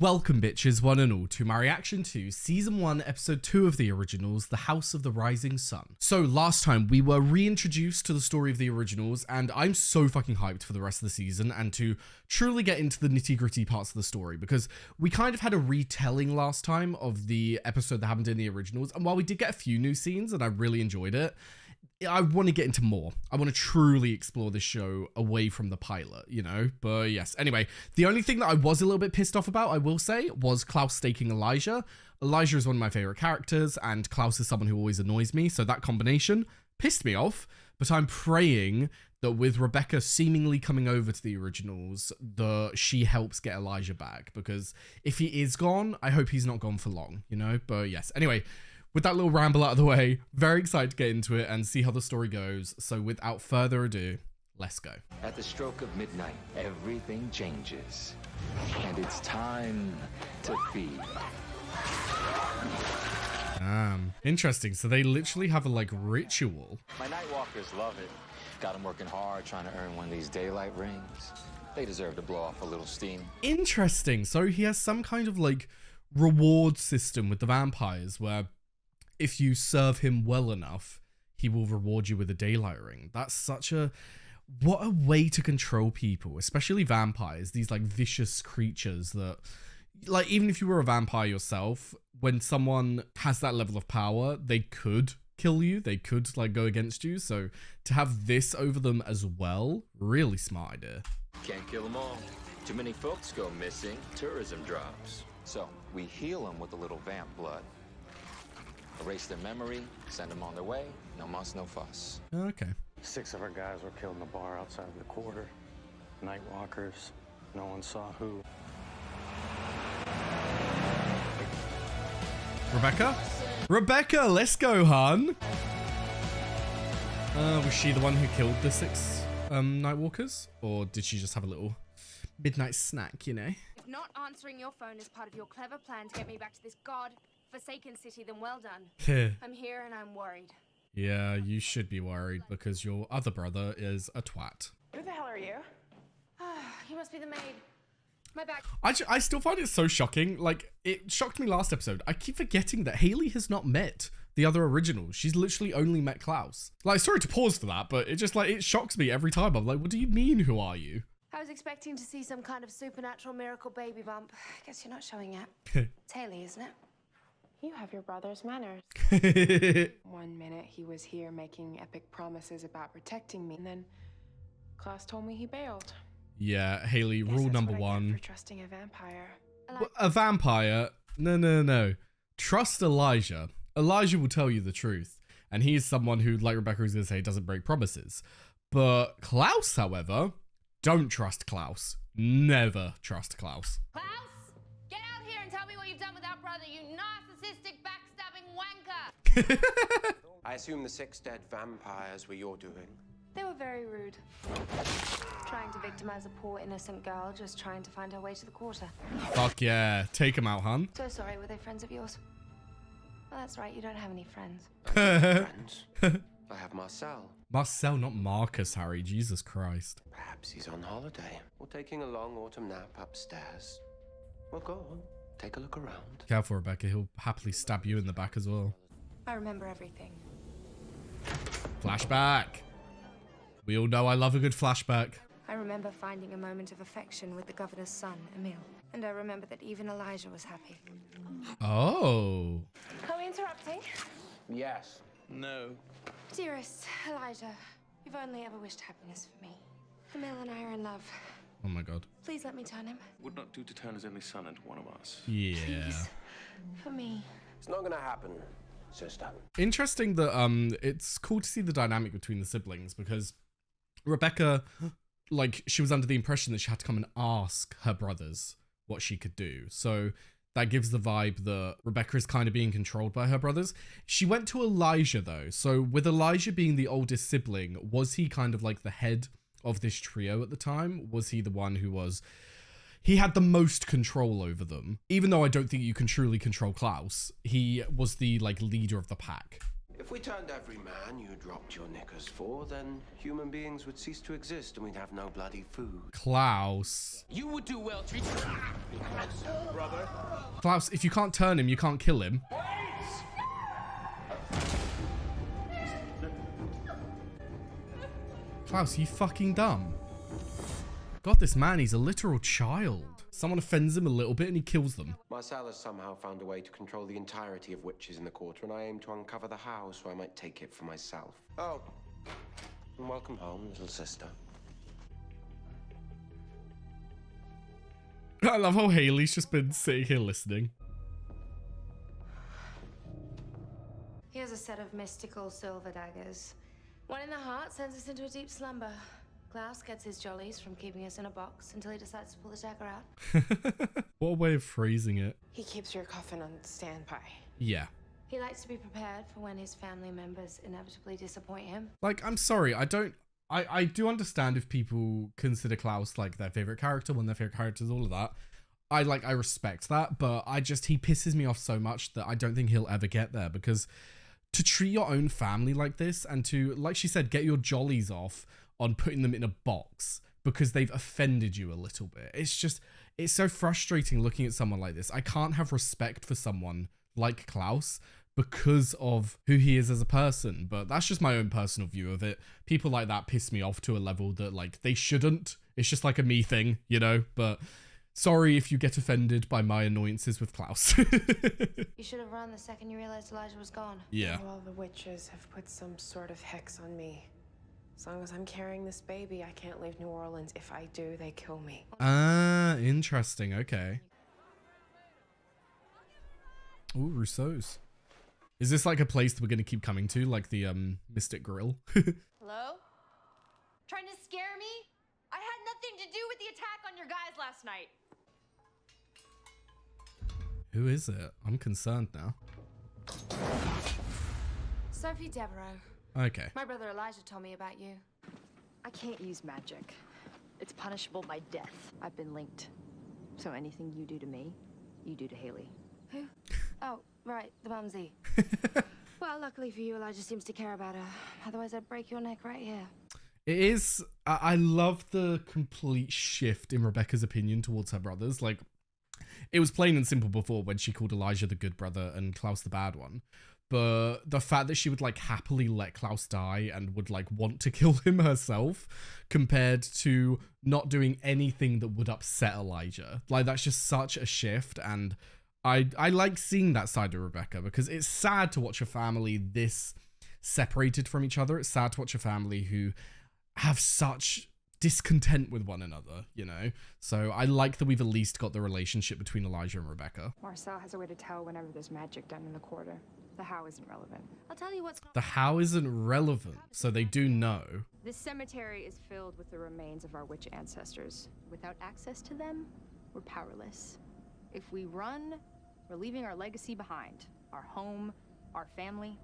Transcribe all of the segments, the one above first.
Welcome bitches one and all to my reaction to season 1 episode 2 of the originals, The House of the Rising Sun. So last time we were reintroduced to the story of the originals and I'm so fucking hyped for the rest of the season and to truly get into the nitty gritty parts of the story because we kind of had a retelling last time of the episode that happened in the originals, and while we did get a few new scenes and I really enjoyed it, I want to get into more. I want to truly explore this show away from the pilot, you know? But yes, anyway, the only thing that I was a little bit pissed off about, I will say, was Klaus staking Elijah. Elijah is one of my favorite characters, and Klaus is someone who always annoys me, so that combination pissed me off. But I'm praying that with Rebecca seemingly coming over to the originals, she helps get Elijah back, because if he is gone, I hope he's not gone for long, you know? But yes, anyway, with that little ramble out of the way, very excited to get into it and see how the story goes. So without further ado, let's go. At the stroke of midnight, everything changes. And it's time to feed. Interesting. So they literally have a like ritual. My night walkers love it. Got them working hard trying to earn one of these daylight rings. They deserve to blow off a little steam. Interesting. So he has some kind of like reward system with the vampires where if you serve him well enough, he will reward you with a daylight ring. That's such a... what a way to control people, especially vampires. These like vicious creatures that... like, even if you were a vampire yourself, when someone has that level of power, they could kill you. They could like go against you. So to have this over them as well, really smart idea. Can't kill them all. Too many folks go missing. Tourism drops. So we heal them with a little vamp blood. Erase their memory, send them on their way. No muss, no fuss. Okay. 6 of our guys were killed in the bar outside of the quarter. Night walkers. No one saw who. Rebecca? Rebecca, let's go, hun. Was she the one who killed the 6 night walkers? Or did she just have a little midnight snack, you know? If not answering your phone is part of your clever plan to get me back to this God-forsaken city, then well done. I'm here and I'm worried. Yeah, you should be worried because your other brother is a twat. Who the hell are you? You must be the maid. My bag. I still find it so shocking. Like, it shocked me last episode. I keep forgetting that Haley has not met the other originals. She's literally only met Klaus. Like, sorry to pause for that, but it just like, it shocks me every time. I'm like, what do you mean, who are you? I was expecting to see some kind of supernatural miracle baby bump. Guess you're not showing yet. It's Haley, isn't it? You have your brother's manners. One minute he was here making epic promises about protecting me, and then Klaus told me he bailed. Yeah, Haley, rule number 1. For trusting a vampire. A vampire? No. Trust Elijah. Elijah will tell you the truth. And he is someone who, like Rebecca was going to say, doesn't break promises. But Klaus, however, don't trust Klaus. Never trust Klaus. Klaus, get out here and tell me what you've done with our brother, you narcissistic, backstabbing wanker. I assume the 6 dead vampires were your doing. They were very rude. Trying to victimize a poor innocent girl just trying to find her way to the quarter. Fuck yeah. Take him out, hun. So sorry, were they friends of yours? Well, that's right, you don't have any friends. Friends. I have Marcel. Marcel, not Marcus, Harry. Jesus Christ. Perhaps he's on holiday or taking a long autumn nap upstairs. Well, go on. Take a look around. Careful, Rebecca. He'll happily stab you in the back as well. I remember everything. Flashback. We all know I love a good flashback. I remember finding a moment of affection with the governor's son, Emil. And I remember that even Elijah was happy. Oh. Are we interrupting? Yes. No. Dearest Elijah, you've only ever wished happiness for me. Emil and I are in love. Oh my god. Please let me turn him. Would not do to turn his only son into one of us. Yeah. Please. For me. It's not gonna happen, sister. Interesting that it's cool to see the dynamic between the siblings because Rebecca, like, she was under the impression that she had to come and ask her brothers what she could do. So that gives the vibe that Rebecca is kind of being controlled by her brothers. She went to Elijah though. So with Elijah being the oldest sibling, was he kind of like the head of this trio at the time? Was he the one who was... he had the most control over them. Even though I don't think you can truly control Klaus, he was the like leader of the pack. If we turned every man you dropped your knickers for, then human beings would cease to exist and we'd have no bloody food. Klaus. You would do well to brother. Klaus, if you can't turn him, you can't kill him. Klaus, you fucking dumb. God, this man, he's a literal child. Someone offends him a little bit and he kills them. Marcel has somehow found a way to control the entirety of witches in the quarter, and I aim to uncover the how so I might take it for myself. Oh, and welcome home, little sister. I love how Haley's just been sitting here listening. Here's a set of mystical silver daggers. One in the heart sends us into a deep slumber. Klaus gets his jollies from keeping us in a box until he decides to pull the dagger out. What a way of phrasing it. He keeps your coffin on standby. Yeah. He likes to be prepared for when his family members inevitably disappoint him. Like, I'm sorry, I do understand if people consider Klaus like their favorite character, one of their favorite characters, all of that. I respect that, but he pisses me off so much that I don't think he'll ever get there, because to treat your own family like this and to, like she said, get your jollies off on putting them in a box because they've offended you a little bit. It's so frustrating looking at someone like this. I can't have respect for someone like Klaus because of who he is as a person, but that's just my own personal view of it. People like that piss me off to a level that, like, they shouldn't. It's just like a me thing, you know, but sorry if you get offended by my annoyances with Klaus. You should have run the second you realized Elijah was gone. Yeah. All the witches have put some sort of hex on me. As long as I'm carrying this baby, I can't leave New Orleans. If I do, they kill me. Ah, interesting. Okay. Ooh, Rousseau's. Is this like a place that we're going to keep coming to, like the Mystic Grill? Hello? Trying to scare me? I had nothing to do with the attack on your guys last night. Who is it? I'm concerned now. Sophie Devereaux. Okay. My brother Elijah told me about you. I can't use magic. It's punishable by death. I've been linked. So anything you do to me, you do to Haley. Who? Oh, right, the mumsy. Well, luckily for you, Elijah seems to care about her. Otherwise, I'd break your neck right here. It is. I love the complete shift in Rebecca's opinion towards her brothers. Like, it was plain and simple before when she called Elijah the good brother and Klaus the bad one. But the fact that she would, like, happily let Klaus die and would, like, want to kill him herself compared to not doing anything that would upset Elijah. Like, that's just such a shift. And I like seeing that side of Rebecca, because it's sad to watch a family this separated from each other. It's sad to watch a family who have such discontent with one another, you know? So I like that we've at least got the relationship between Elijah and Rebecca. Marcel has a way to tell whenever there's magic done in the quarter. The how isn't relevant. I'll tell you what's not. The how isn't relevant, so they do know. This cemetery is filled with the remains of our witch ancestors. Without access to them, we're powerless. If we run, we're leaving our legacy behind. Our home, our family.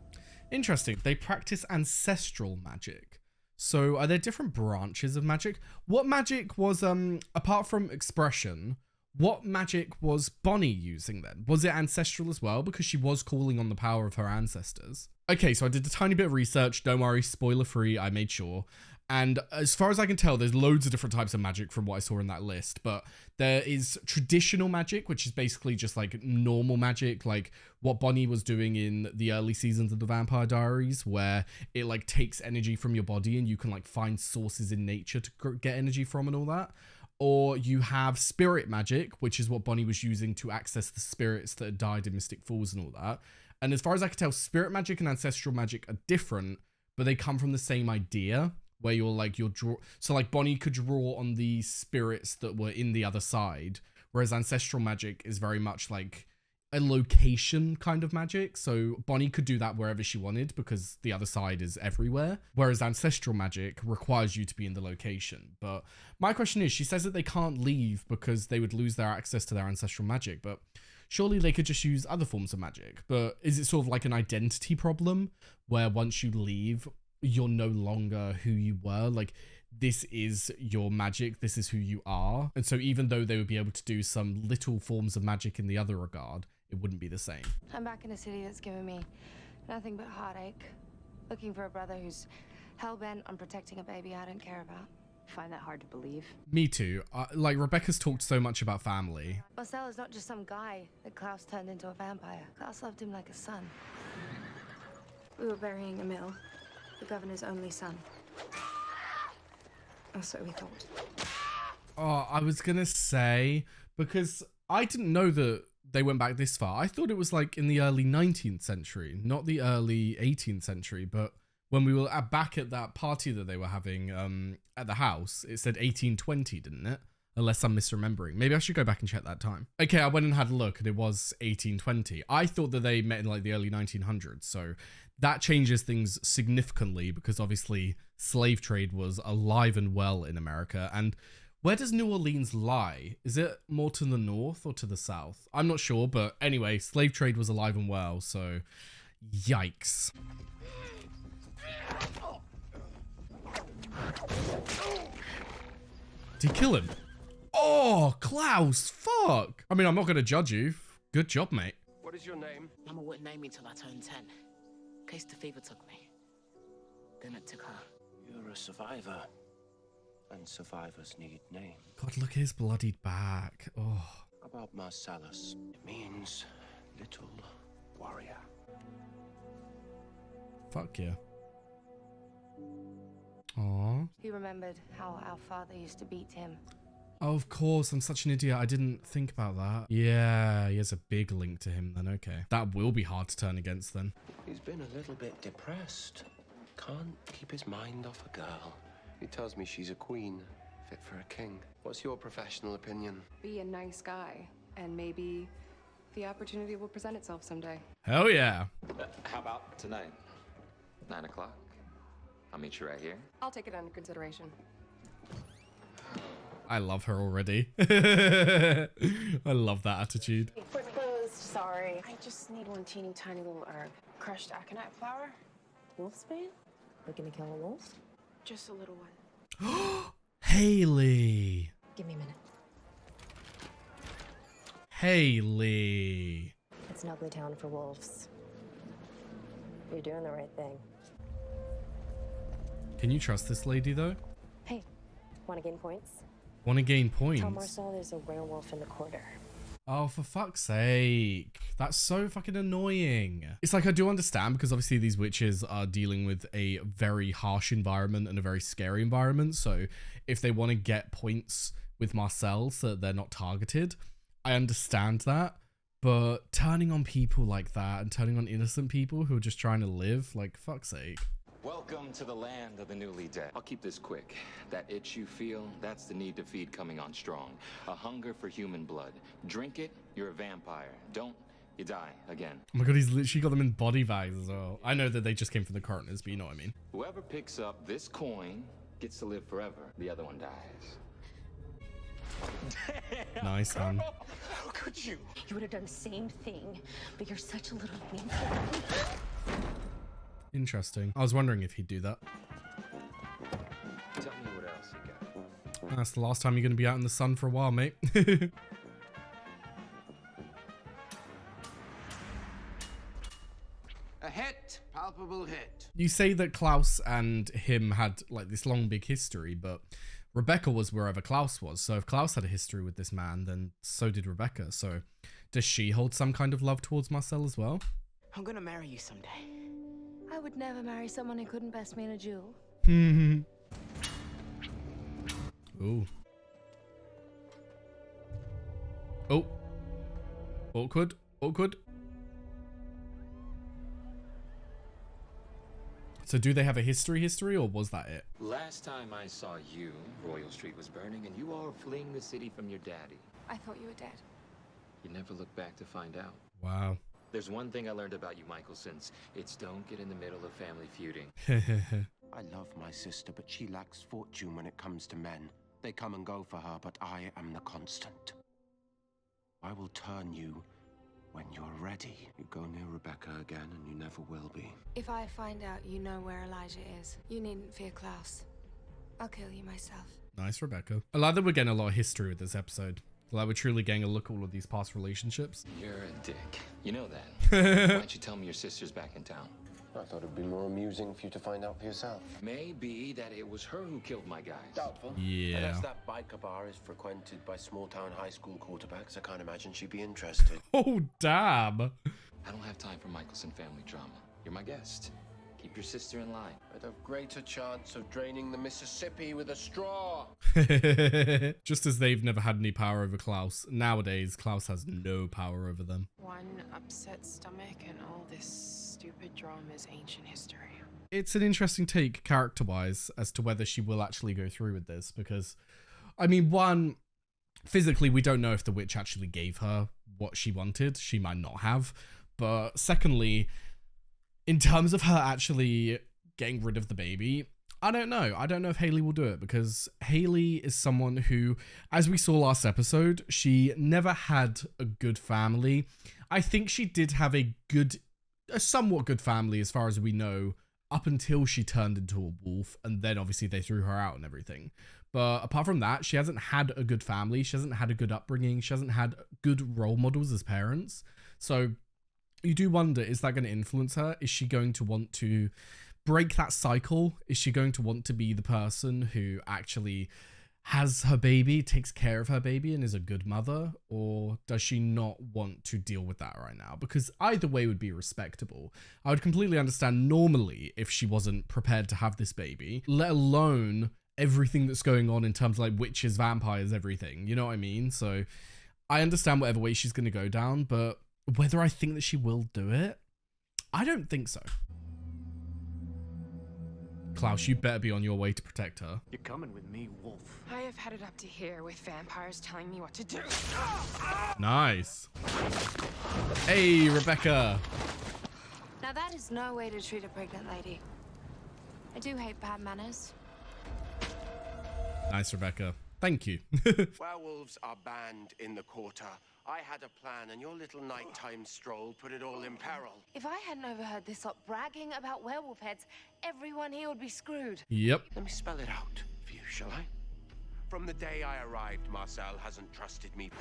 Interesting. They practice ancestral magic. So are there different branches of magic? What magic was, apart from expression, what magic was Bonnie using then? Was it ancestral as well? Because she was calling on the power of her ancestors. Okay, so I did a tiny bit of research. Don't worry, spoiler free, I made sure. And as far as I can tell, there's loads of different types of magic from what I saw in that list. But there is traditional magic, which is basically just like normal magic, like what Bonnie was doing in the early seasons of the Vampire Diaries, where it like takes energy from your body and you can like find sources in nature to get energy from and all that. Or you have spirit magic, which is what Bonnie was using to access the spirits that had died in Mystic Falls and all that. And as far as I can tell, spirit magic and ancestral magic are different, but they come from the same idea, where you're draw. So like Bonnie could draw on the spirits that were in the other side, whereas ancestral magic is very much like a location kind of magic. So Bonnie could do that wherever she wanted because the other side is everywhere. Whereas ancestral magic requires you to be in the location. But my question is, she says that they can't leave because they would lose their access to their ancestral magic, but surely they could just use other forms of magic. But is it sort of like an identity problem where once you leave, you're no longer who you were? Like, this is your magic, this is who you are. And so even though they would be able to do some little forms of magic in the other regard, it wouldn't be the same. I'm back in a city that's given me Nothing but heartache. Looking for a brother who's hell-bent on protecting a baby I don't care about. Find that hard to believe. Me too. Like, Rebecca's talked so much about family. Marcel is not just some guy that Klaus turned into a vampire. Klaus loved him like a son. We were burying Emil, the governor's only son. Or so we thought. Oh, I was gonna say, because I didn't know that they went back this far. I thought it was like in the early 19th century, not the early 18th century, but when we were back at that party that they were having at the house, it said 1820, didn't it? Unless I'm misremembering. Maybe I should go back and check that time. Okay, I went and had a look and it was 1820. I thought that they met in like the early 1900s. So that changes things significantly because obviously slave trade was alive and well in America. And where does New Orleans lie? Is it more to the north or to the south? I'm not sure, but anyway, slave trade was alive and well. So yikes. Did he kill him? Oh, Klaus, fuck. I mean, I'm not going to judge you. Good job, mate. What is your name? Mama wouldn't name me till I turned 10. Case the fever took me. Then it took her. You're a survivor. And survivors need names. God, look at his bloodied back. Oh. How about Marcellus? It means little warrior. Fuck yeah. Aww. He remembered how our father used to beat him. Oh, of course, I'm such an idiot. I didn't think about that. Yeah, he has a big link to him then, okay. That will be hard to turn against then. He's been a little bit depressed. Can't keep his mind off a girl. He tells me she's a queen, fit for a king. What's your professional opinion? Be a nice guy, and maybe the opportunity will present itself someday. Hell yeah. How about tonight? 9 o'clock? I'll meet you right here. I'll take it under consideration. I love her already. I love that attitude. Foot closed, sorry. I just need one teeny tiny little herb. Crushed aconite flower. Wolfsbane? We're gonna kill a wolf? Just a little one. Haley. Give me a minute. Haley. It's an ugly town for wolves. You're doing the right thing. Can you trust this lady though? Hey, wanna gain points? Want to gain points? Tell Marcel there's a werewolf in the quarter. Oh, for fuck's sake. That's so fucking annoying. It's like, I do understand because obviously these witches are dealing with a very harsh environment and a very scary environment. So if they want to get points with Marcel so that they're not targeted, I understand that. But turning on people like that and turning on innocent people who are just trying to live, like, fuck's sake. Welcome to the land of the newly dead. I'll keep this quick. That itch you feel, that's the need to feed coming on strong. A hunger for human blood. Drink it, you're a vampire. Don't, you die again. Oh my god, he's literally got them in body bags as well. I know that they just came from the coroners, but you know what I mean. Whoever picks up this coin gets to live forever. The other one dies. Nice, man. How could you? You would have done the same thing, but you're such a little weak. Interesting. I was wondering if he'd do that. Tell me what else you got. That's the last time you're going to be out in the sun for a while, mate. A hit, palpable hit. You say that Klaus and him had like this long, big history, but Rebecca was wherever Klaus was. So if Klaus had a history with this man, then so did Rebecca. So does she hold some kind of love towards Marcel as well? I'm gonna marry you someday. I would never marry someone who couldn't best me in a duel. Ooh. Oh. Awkward. Awkward. So do they have a history, or was that it? Last time I saw you, Royal Street was burning and you all were fleeing the city from your daddy. I thought you were dead. You never looked back to find out. Wow. There's one thing I learned about you, Michelsons. It's don't get in the middle of family feuding. I love my sister, but she lacks fortune when it comes to men. They come and go for her, but I am the constant. I will turn you when you're ready. You go near Rebecca again, and you never will be. If I find out you know where Elijah is, you needn't fear Klaus. I'll kill you myself. Nice, Rebecca. I like that we're getting a lot of history with this episode. Like we're truly getting a look at all of these past relationships. You're a dick. You know that. Why don't you tell me your sister's back in town? I thought it'd be more amusing for you to find out for yourself. Maybe that it was her who killed my guys. Doubtful. Yeah. And as that biker bar is frequented by small-town high school quarterbacks, I can't imagine she'd be interested. Oh, damn. I don't have time for Michelson family drama. You're my guest. Keep your sister in line. I'd have greater chance of draining the Mississippi with a straw. Just as they've never had any power over Klaus, nowadays Klaus has no power over them. One upset stomach and all this stupid drama's ancient history. It's an interesting take character-wise as to whether she will actually go through with this, because, I mean, one, physically we don't know if the witch actually gave her what she wanted. She might not have. But secondly, in terms of her actually getting rid of the baby, I don't know. I don't know if Haley will do it, because Haley is someone who, as we saw last episode, she never had a good family. I think she did have a somewhat good family as far as we know, up until she turned into a wolf, and then obviously they threw her out and everything. But apart from that, she hasn't had a good family. She hasn't had a good upbringing. She hasn't had good role models as parents. So you do wonder, is that going to influence her? Is she going to want to break that cycle? Is she going to want to be the person who actually has her baby, takes care of her baby, and is a good mother? Or does she not want to deal with that right now? Because either way would be respectable. I would completely understand normally if she wasn't prepared to have this baby, let alone everything that's going on in terms of like witches, vampires, everything. You know what I mean? So I understand whatever way she's going to go down, but whether I think that she will do it, I don't think so. Klaus, you better be on your way to protect her. You're coming with me, wolf. I have had it up to here with vampires telling me what to do. Nice. Hey, Rebecca. Now that is no way to treat a pregnant lady. I do hate bad manners. Nice, Rebecca. Thank you. Werewolves are banned in the quarter. I had a plan, and your little nighttime stroll put it all in peril. If I hadn't overheard this lot bragging about werewolf heads, everyone here would be screwed. Yep. Let me spell it out for you, shall I? From the day I arrived, Marcel hasn't trusted me.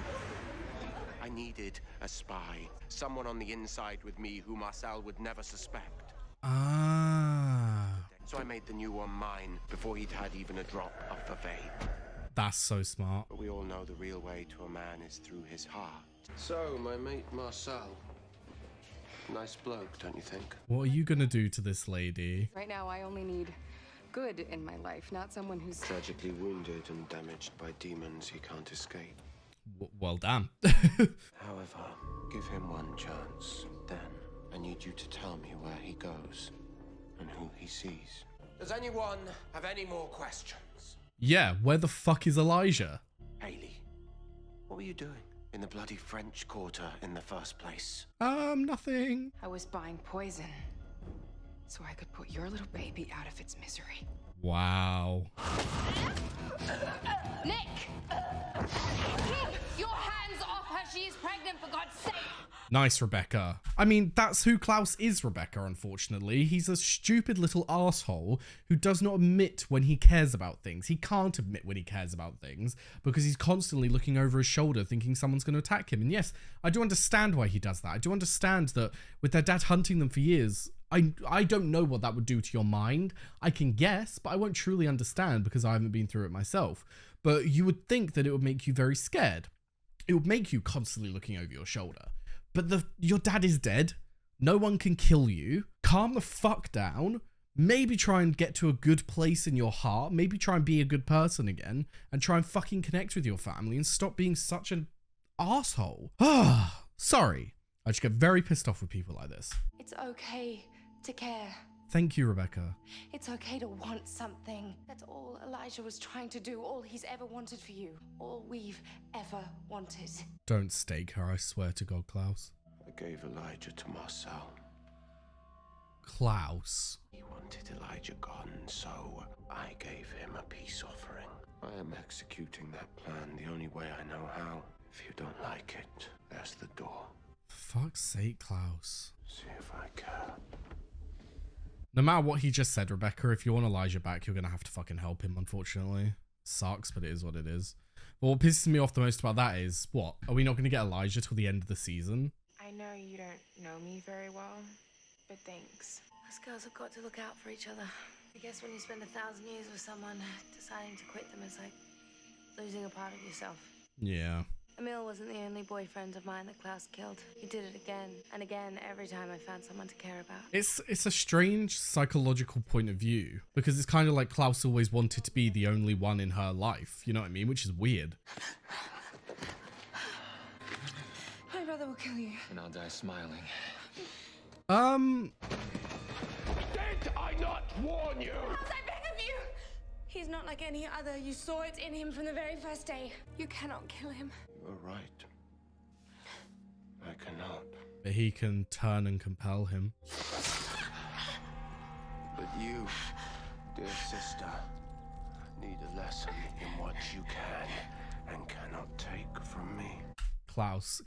I needed a spy, someone on the inside with me who Marcel would never suspect. Ah. So I made the new one mine before he'd had even a drop of vervain. That's so smart. But we all know the real way to a man is through his heart. So, my mate Marcel. Nice bloke, don't you think? What are you going to do to this lady? Right now, I only need good in my life, not someone who's Tragically wounded and damaged by demons he can't escape. Well, damn. However, give him one chance. Then, I need you to tell me where he goes and who he sees. Does anyone have any more questions? Yeah, where the fuck is Elijah? Haley, what were you doing in the bloody French Quarter in the first place? Nothing. I was buying poison so I could put your little baby out of its misery. Wow. Nick! Keep your hands off her! She is pregnant, for God's sake! Nice, Rebecca. I mean, that's who Klaus is, Rebecca, unfortunately. He's a stupid little asshole who does not admit when he cares about things. He can't admit when he cares about things because he's constantly looking over his shoulder thinking someone's going to attack him. And yes, I do understand why he does that. I do understand that with their dad hunting them for years, I don't know what that would do to your mind. I can guess, but I won't truly understand because I haven't been through it myself. But you would think that it would make you very scared. It would make you constantly looking over your shoulder. But your dad is dead. No one can kill you. Calm the fuck down. Maybe try and get to a good place in your heart. Maybe try and be a good person again. And try and fucking connect with your family and stop being such an asshole. Sorry. I just get very pissed off with people like this. It's okay to care. Thank you, Rebecca. It's okay to want something. That's all Elijah was trying to do. All he's ever wanted for you. All we've ever wanted. Don't stake her, I swear to God, Klaus. I gave Elijah to Marcel. Klaus. He wanted Elijah gone, so I gave him a peace offering. I am executing that plan the only way I know how. If you don't like it, there's the door. For fuck's sake, Klaus. See if I care. No matter what he just said, Rebecca, if you want Elijah back, you're going to have to fucking help him, unfortunately. Sucks, but it is what it is. But what pisses me off the most about that is, what? Are we not going to get Elijah till the end of the season? I know you don't know me very well, but thanks. Us girls have got to look out for each other. I guess when you spend 1,000 years with someone, deciding to quit them is like losing a part of yourself. Yeah. Emil wasn't the only boyfriend of mine that Klaus killed. He did it again and again every time I found someone to care about. It's a strange psychological point of view, because it's kind of like Klaus always wanted to be the only one in her life, you know what I mean? Which is weird. My brother will kill you. And I'll die smiling. Did I not warn you? I beg of you! He's not like any other. You saw it in him from the very first day. You cannot kill him. You're right. I cannot. But he can turn and compel him. But you, dear sister, need a lesson in what you can and cannot take from me. Klaus,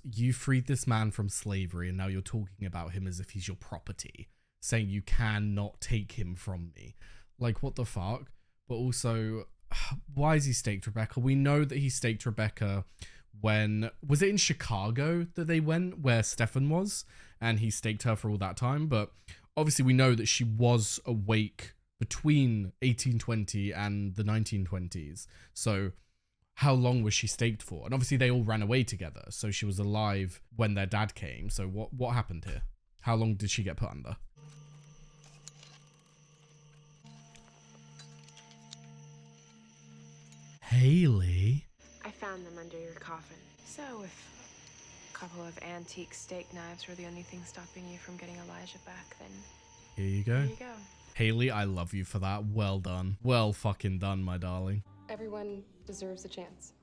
you freed this man from slavery and now you're talking about him as if he's your property, saying you cannot take him from me. Like, what the fuck? But also, why is he staked Rebecca? We know that he staked Rebecca when, was it in Chicago that they went, where Stefan was, and he staked her for all that time? But obviously we know that she was awake between 1820 and the 1920s. So how long was she staked for? And obviously they all ran away together, so she was alive when their dad came. So what happened here? How long did she get put under? Haley? I found them under your coffin. So if a couple of antique steak knives were the only thing stopping you from getting Elijah back, then Here you go. there you go. Haley, I love you for that. Well done. Well fucking done, my darling. Everyone deserves a chance.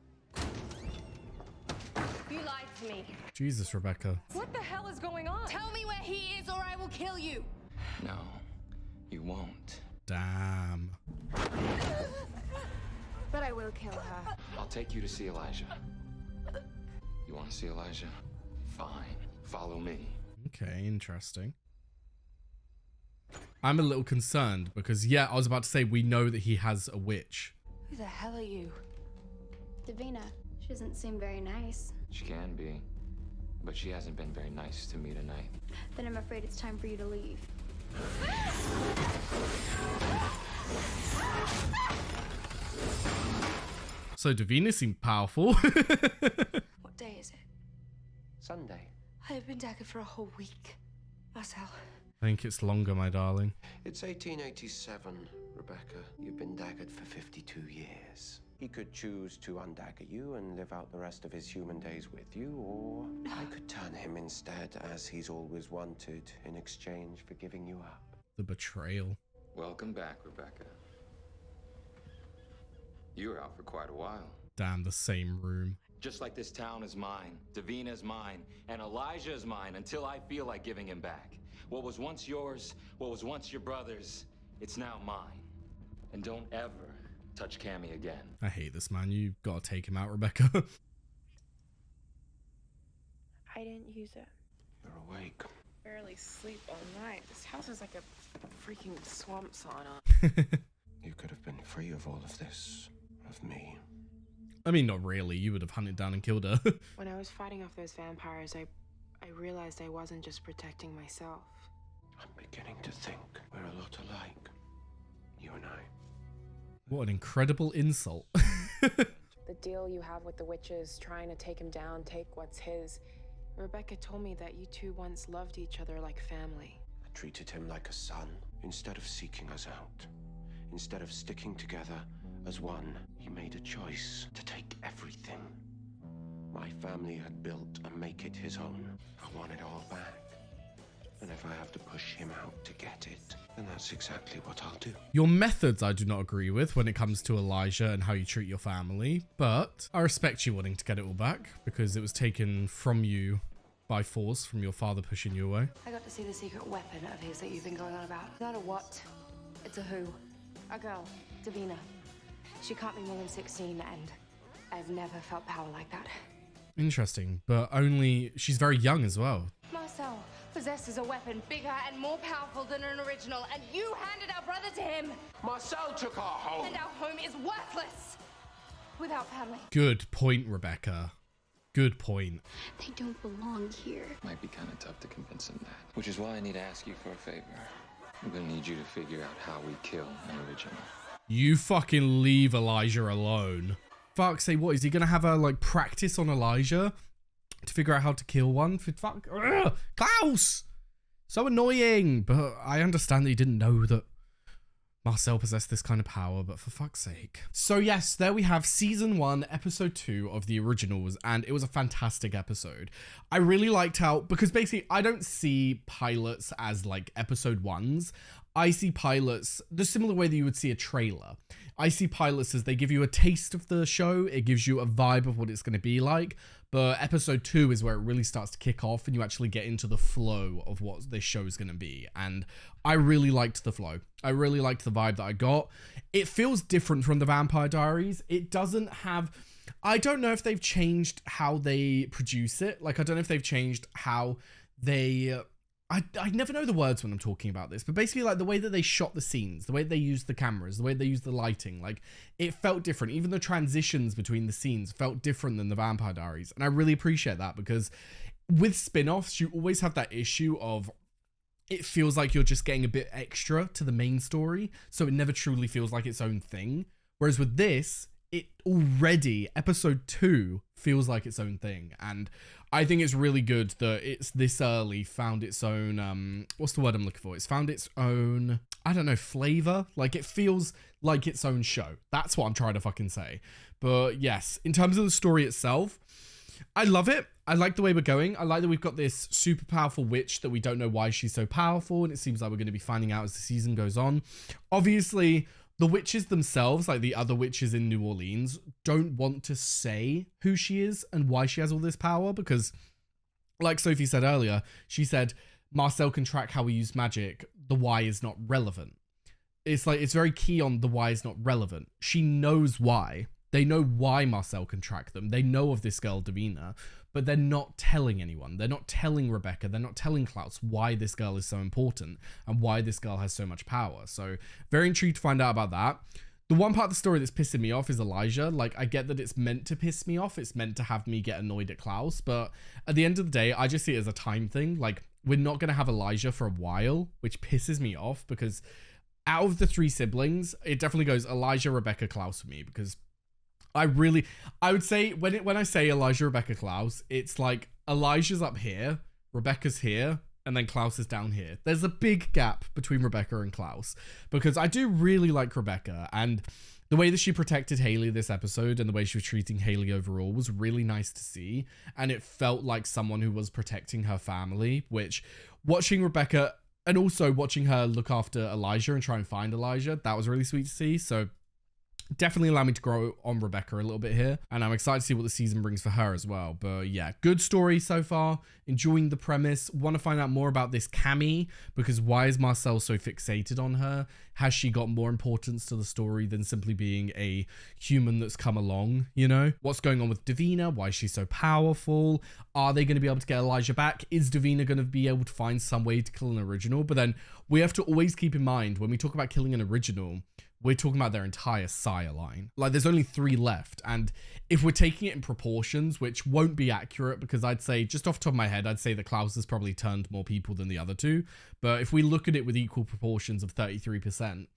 You lied to me. Jesus, Rebecca. What the hell is going on? Tell me where he is or I will kill you. No, you won't. Damn. But I will kill her. I'll take you to see Elijah. You want to see Elijah? Fine. Follow me. Okay, interesting. I'm a little concerned because, yeah, I was about to say we know that he has a witch. Who the hell are you? Davina. She doesn't seem very nice. She can be, but she hasn't been very nice to me tonight. Then I'm afraid it's time for you to leave. So Davina seemed powerful. What day is it? Sunday. I have been daggered for a whole week. Marcel. I think it's longer, my darling. It's 1887, Rebecca. You've been daggered for 52 years. He could choose to undagger you and live out the rest of his human days with you, or I could turn him instead, as he's always wanted, in exchange for giving you up. The betrayal. Welcome back, Rebecca. You were out for quite a while. Damn, the same room. Just like this town is mine, Davina is mine, and Elijah is mine until I feel like giving him back. What was once yours, what was once your brother's, it's now mine. And don't ever touch Cammy again. I hate this man. You gotta take him out, Rebecca. I didn't use it. You're awake. Barely sleep all night. This house is like a freaking swamp sauna. You could have been free of all of this, of me. I mean, not really. You would have hunted down and killed her. When I was fighting off those vampires, I realized I wasn't just protecting myself. I'm beginning to think we're a lot alike, you and I. What an incredible insult. The deal you have with the witches, trying to take him down, take what's his. Rebecca told me that you two once loved each other like family. I treated him like a son, instead of seeking us out. Instead of sticking together as one, he made a choice to take everything my family had built and make it his own. I want it all back. And if I have to push him out to get it, then that's exactly what I'll do. Your methods I do not agree with when it comes to Elijah and how you treat your family, but I respect you wanting to get it all back because it was taken from you by force, from your father pushing you away. I got to see the secret weapon of his that you've been going on about. It's not a what, it's a who. A girl, Davina. She can't be more than 16 and I've never felt power like that. Interesting, but only she's very young as well. Marcel possesses a weapon bigger and more powerful than an original, and you handed our brother to him. Marcel took our home. And our home is worthless. without family. Good point, Rebecca. Good point. They don't belong here. Might be kind of tough to convince him that. Which is why I need to ask you for a favor. I'm gonna need you to figure out how we kill an original. You fucking leave Elijah alone. Fuck, say what? Is he gonna have her like practice on Elijah to figure out how to kill one? For fuck, ugh, Klaus! So annoying. But I understand that he didn't know that Marcel possessed this kind of power, but for fuck's sake. So yes, there we have season 1, episode 2 of the originals, and it was a fantastic episode. I really liked how, because basically I don't see pilots as like episode 1s. I see pilots the similar way that you would see a trailer. I see pilots as they give you a taste of the show, it gives you a vibe of what it's going to be like, but episode 2 is where it really starts to kick off and you actually get into the flow of what this show is going to be. And I really liked the flow. I really liked the vibe that I got. It feels different from the Vampire Diaries. It doesn't have... I don't know if they've changed how they produce it. Like, I don't know if they've changed how they... I never know the words when I'm talking about this, but basically like the way that they shot the scenes, the way they used the cameras, the way they used the lighting, like it felt different. Even the transitions between the scenes felt different than the Vampire Diaries. And I really appreciate that because with spin-offs, you always have that issue of it feels like you're just getting a bit extra to the main story. So it never truly feels like its own thing. Whereas with this, it already, episode 2 feels like its own thing. And I think it's really good that it's this early found its own, what's the word I'm looking for? It's found its own, I don't know, flavor. Like it feels like its own show. That's what I'm trying to fucking say. But yes, in terms of the story itself, I love it. I like the way we're going. I like that we've got this super powerful witch that we don't know why she's so powerful. And it seems like we're going to be finding out as the season goes on. Obviously, the witches themselves, like the other witches in New Orleans, don't want to say who she is and why she has all this power because, like Sophie said earlier, she said, Marcel can track how we use magic. The why is not relevant. It's like, it's very key on the why is not relevant. She knows why. They know why Marcel can track them. They know of this girl, Davina, but they're not telling anyone. They're not telling Rebecca. They're not telling Klaus why this girl is so important and why this girl has so much power. So very intrigued to find out about that. The one part of the story that's pissing me off is Elijah. Like, I get that it's meant to piss me off. It's meant to have me get annoyed at Klaus. But at the end of the day, I just see it as a time thing. Like, we're not going to have Elijah for a while, which pisses me off because out of the 3 siblings, it definitely goes Elijah, Rebecca, Klaus for me because I would say when I say Elijah, Rebecca, Klaus, it's like Elijah's up here, Rebecca's here, and then Klaus is down here. There's a big gap between Rebecca and Klaus because I do really like Rebecca and the way that she protected Haley this episode and the way she was treating Haley overall was really nice to see. And it felt like someone who was protecting her family, which watching Rebecca and also watching her look after Elijah and try and find Elijah, that was really sweet to see. So definitely allow me to grow on Rebecca a little bit here. And I'm excited to see what the season brings for her as well. But yeah, good story so far. Enjoying the premise. Want to find out more about this Cammy because why is Marcel so fixated on her? Has she got more importance to the story than simply being a human that's come along, you know? What's going on with Davina? Why is she so powerful? Are they going to be able to get Elijah back? Is Davina going to be able to find some way to kill an original? But then we have to always keep in mind when we talk about killing an original, we're talking about their entire sire line. Like, there's only 3 left. And if we're taking it in proportions, which won't be accurate, because I'd say, just off the top of my head, I'd say that Klaus has probably turned more people than the other 2. But if we look at it with equal proportions of 33%,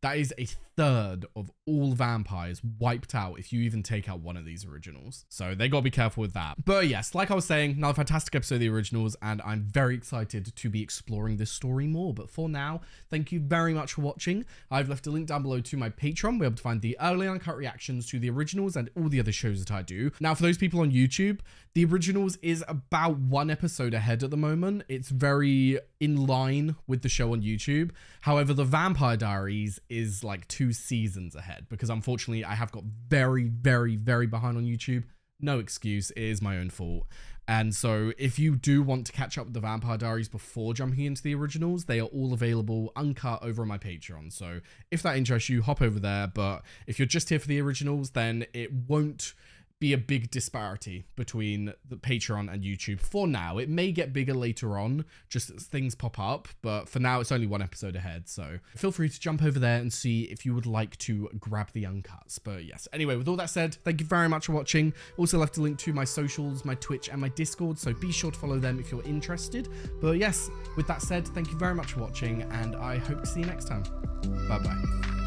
that is a third of all vampires wiped out if you even take out one of these originals. So they gotta be careful with that. But yes, like I was saying, another fantastic episode of the originals, and I'm very excited to be exploring this story more. But for now, thank you very much for watching. I've left a link down below to my Patreon. We're able to find the early uncut reactions to the originals and all the other shows that I do. Now, for those people on YouTube, the originals is about 1 episode ahead at the moment. It's very in line with the show on YouTube. However, the Vampire Diaries is like 2 seasons ahead because unfortunately I have got very, very, very behind on YouTube. No excuse, it is my own fault. And so if you do want to catch up with the Vampire Diaries before jumping into the originals, they are all available uncut over on my Patreon. So if that interests you, hop over there. But if you're just here for the originals, then it won't be a big disparity between the Patreon and YouTube for now. It may get bigger later on, just as things pop up, but for now it's only one episode ahead, so feel free to jump over there and see if you would like to grab the uncuts. But yes, anyway, with all that said, thank you very much for watching. Also left a link to my socials, my Twitch and my Discord, so be sure to follow them if you're interested. But yes, with that said, thank you very much for watching, and I hope to see you next time. Bye bye.